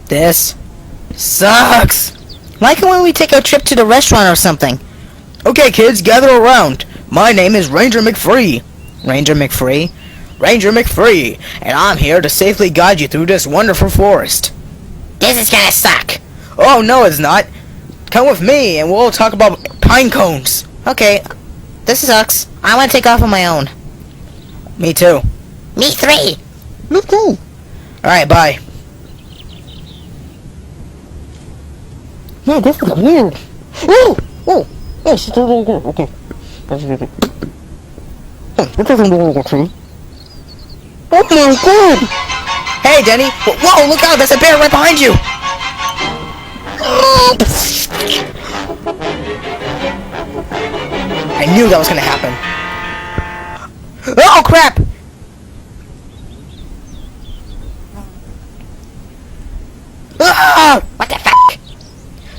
This sucks! Like when we take a trip to the restaurant or something. Okay, kids, gather around. My name is Ranger McFree. Ranger McFree? Ranger McFree, and I'm here to safely guide you through this wonderful forest. This is gonna suck. Oh, no, it's not. Come with me, and we'll talk about pine cones. Okay, this sucks. I want to take off on my own. Me too. Me three. Me too. Alright, bye. No, this is weird. Oh! Oh! Oh, she's totally good. Okay. This doesn't do anything. Oh my god! Hey, Denny! Whoa, look out! There's a bear right behind you! I knew that was gonna happen. Oh, crap! Ah! What the fuck?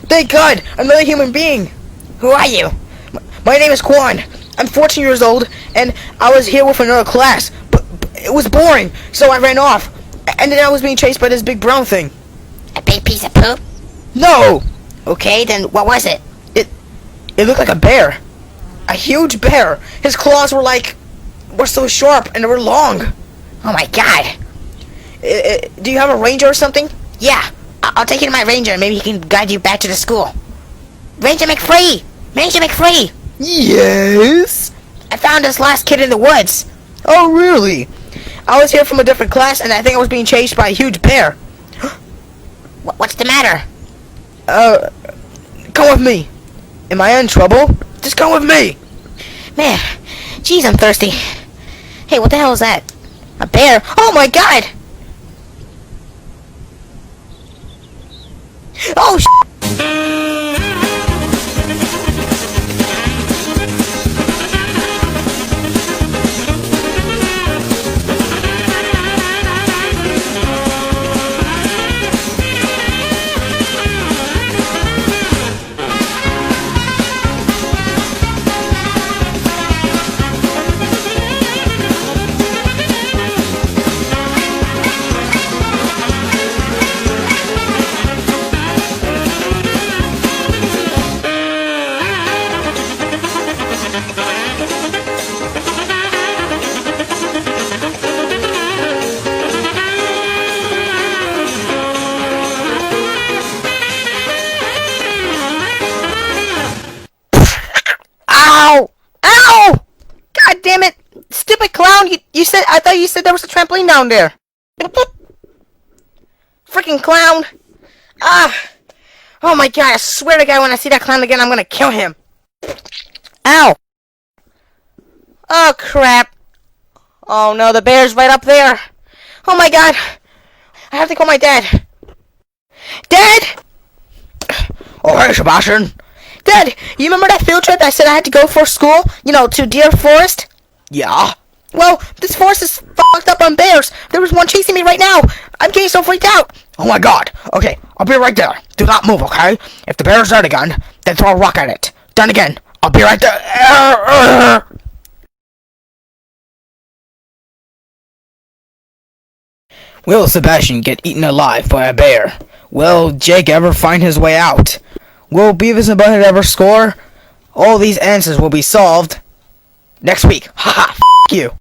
Thank God! Another human being! Who are you? My name is Quan. I'm 14 years old, and I was here with another class, but it was boring, so I ran off. And then I was being chased by this big brown thing. A big piece of poop? No! Okay, then what was it? It looked like a bear. A huge bear. His claws were so sharp, and they were long. Oh my God. Do you have a ranger or something? Yeah. I'll take you to my ranger, and maybe he can guide you back to the school. Ranger McFree! Ranger McFree! Yes? I found this last kid in the woods. Oh, really? I was here from a different class, and I think I was being chased by a huge bear. What's the matter? Come with me. Am I in trouble? Just come with me. Man, jeez, I'm thirsty. Hey, what the hell is that? A bear? Oh my God! Oh, Ow! Ow! God damn it! Stupid clown! I thought you said there was a trampoline down there. Freaking clown! Ah! Oh my God! I swear to God, when I see that clown again, I'm gonna kill him. Ow! Oh crap! Oh no, the bear's right up there. Oh my God! I have to call my dad. Dad! Oh hey, Sebastian. Dad, you remember that field trip I said I had to go for school? You know, to Deer Forest? Yeah. Well, this forest is fucked up on bears. There was one chasing me right now. I'm getting so freaked out. Oh my God. Okay, I'll be right there. Do not move, okay? If the bear is there again, then throw a rock at it. Done again. I'll be right there. Will Sebastian get eaten alive by a bear? Will Jake ever find his way out? Will Beavis and Butthead ever score? All these answers will be solved next week. Haha, f*** you.